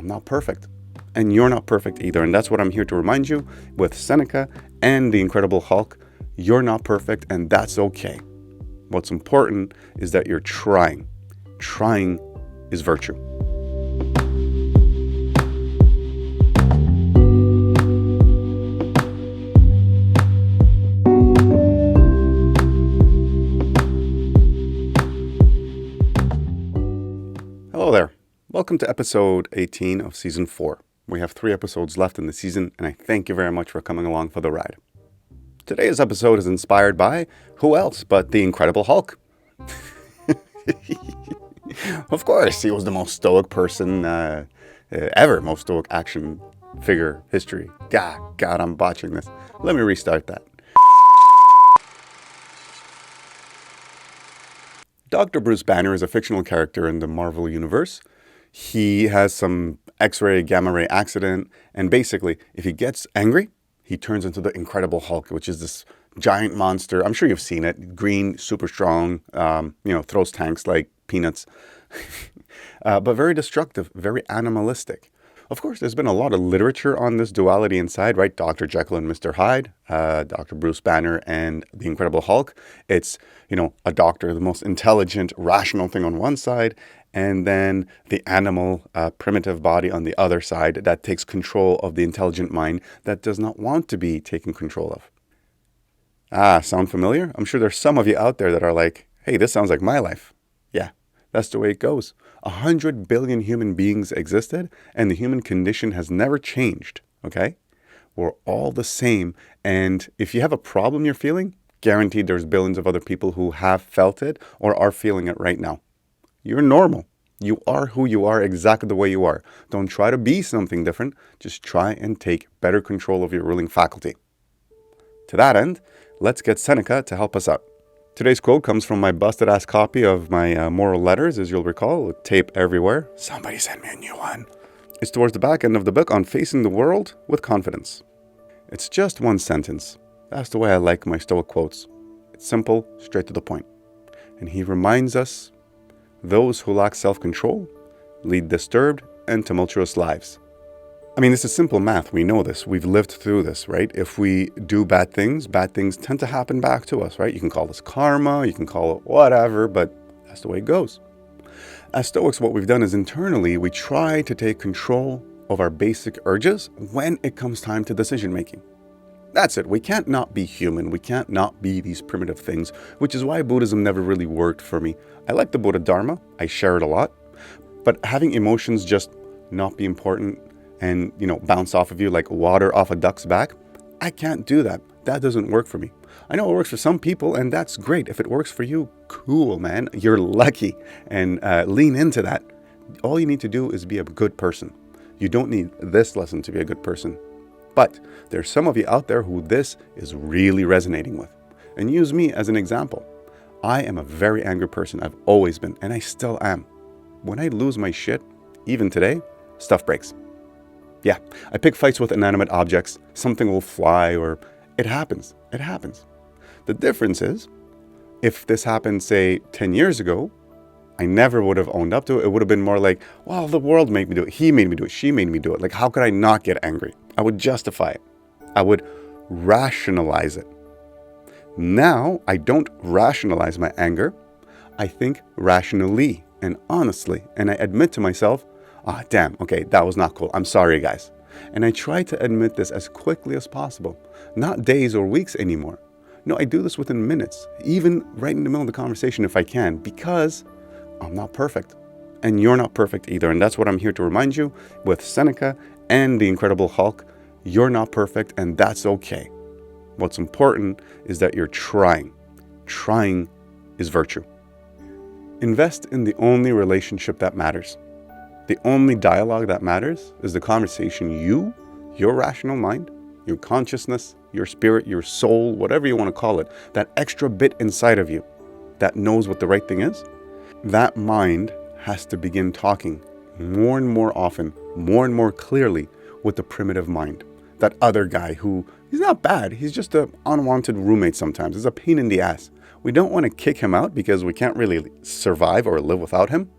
I'm not perfect. And you're not perfect either. And that's what I'm here to remind you with Seneca and the Incredible Hulk. You're not perfect, and that's okay. What's important is that you're trying. Trying is virtue. Hello there. Welcome to episode 18 of season 4. We have 3 episodes left in the season, and I thank you very much for coming along for the ride. Today's episode is inspired by who else but the Incredible Hulk? Of course, he was the most stoic person ever, most stoic action figure history. God, I'm botching this. Let me restart that. Dr. Bruce Banner is a fictional character in the Marvel Universe. He has some X-ray, gamma-ray accident, and basically, if he gets angry, he turns into the Incredible Hulk, which is this giant monster. I'm sure you've seen it. Green, super strong, throws tanks like peanuts. But very destructive, very animalistic. Of course, there's been a lot of literature on this duality inside, right? Dr. Jekyll and Mr. Hyde, Dr. Bruce Banner and the Incredible Hulk. It's, a doctor, the most intelligent, rational thing on one side, and then the animal, primitive body on the other side that takes control of the intelligent mind that does not want to be taken control of. Sound familiar? I'm sure there's some of you out there that are like, hey, this sounds like my life. Yeah, that's the way it goes. 100 billion human beings existed, and the human condition has never changed, okay? We're all the same, and if you have a problem you're feeling, guaranteed there's billions of other people who have felt it or are feeling it right now. You're normal. You are who you are, exactly the way you are. Don't try to be something different. Just try and take better control of your ruling faculty. To that end, let's get Seneca to help us out. Today's quote comes from my busted-ass copy of my moral letters, as you'll recall, with tape everywhere. Somebody send me a new one. It's towards the back end of the book on facing the world with confidence. It's just one sentence. That's the way I like my Stoic quotes. It's simple, straight to the point. And he reminds us, those who lack self-control lead disturbed and tumultuous lives. I mean, this is simple math. We know this. We've lived through this, right? If we do bad things tend to happen back to us, right? You can call this karma, you can call it whatever, but that's the way it goes. As Stoics, what we've done is internally, we try to take control of our basic urges when it comes time to decision making. That's it. We can't not be human. We can't not be these primitive things, which is why Buddhism never really worked for me. I like the Buddha Dharma. I share it a lot. But having emotions just not be important and, bounce off of you like water off a duck's back, I can't do that. That doesn't work for me. I know it works for some people, and that's great. If it works for you, cool, man. You're lucky. And lean into that. All you need to do is be a good person. You don't need this lesson to be a good person. But there's some of you out there who this is really resonating with. And use me as an example. I am a very angry person. I've always been, and I still am. When I lose my shit, even today, stuff breaks. Yeah, I pick fights with inanimate objects. Something will fly, or it happens. It happens. The difference is, if this happened, say, 10 years ago, I never would have owned up to it. It would have been more like, well, the world made me do it. He made me do it. She made me do it. Like, how could I not get angry? I would justify it. I would rationalize it. Now, I don't rationalize my anger. I think rationally and honestly. And I admit to myself, damn, okay, that was not cool. I'm sorry, guys. And I try to admit this as quickly as possible. Not days or weeks anymore. No, I do this within minutes. Even right in the middle of the conversation if I can. Because I'm not perfect. And you're not perfect either. And that's what I'm here to remind you with Seneca and the Incredible Hulk. You're not perfect, and that's okay. What's important is that you're trying. Trying is virtue. Invest in the only relationship that matters. The only dialogue that matters is the conversation you, your rational mind, your consciousness, your spirit, your soul, whatever you want to call it, that extra bit inside of you that knows what the right thing is, that mind has to begin talking more and more often, more and more clearly with the primitive mind. That other guy who, he's not bad, he's just an unwanted roommate sometimes. He's a pain in the ass. We don't want to kick him out because we can't really survive or live without him.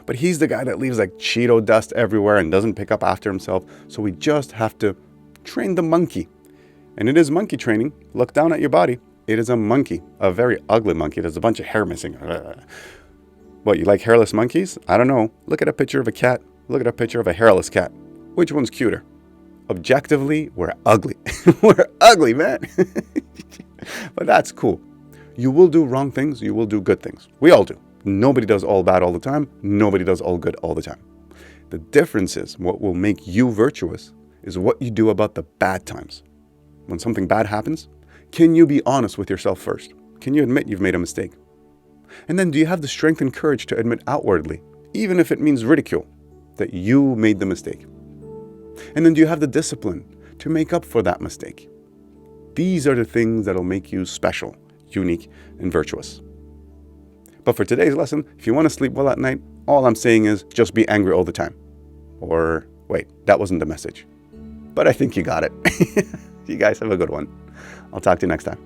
But he's the guy that leaves like Cheeto dust everywhere and doesn't pick up after himself. So we just have to train the monkey. And it is monkey training. Look down at your body. It is a monkey, a very ugly monkey. There's a bunch of hair missing. What, you like hairless monkeys? I don't know. Look at a picture of a cat. Look at a picture of a hairless cat. Which one's cuter? Objectively, we're ugly. We're ugly, man. But that's cool. You will do wrong things. You will do good things. We all do. Nobody does all bad all the time. Nobody does all good all the time. The difference is what will make you virtuous is what you do about the bad times. When something bad happens, can you be honest with yourself first? Can you admit you've made a mistake? And then do you have the strength and courage to admit outwardly, even if it means ridicule, that you made the mistake? And then do you have the discipline to make up for that mistake? These are the things that'll make you special, unique, and virtuous. But for today's lesson, if you want to sleep well at night, all I'm saying is just be angry all the time. Or wait, that wasn't the message. But I think you got it. You guys have a good one. I'll talk to you next time.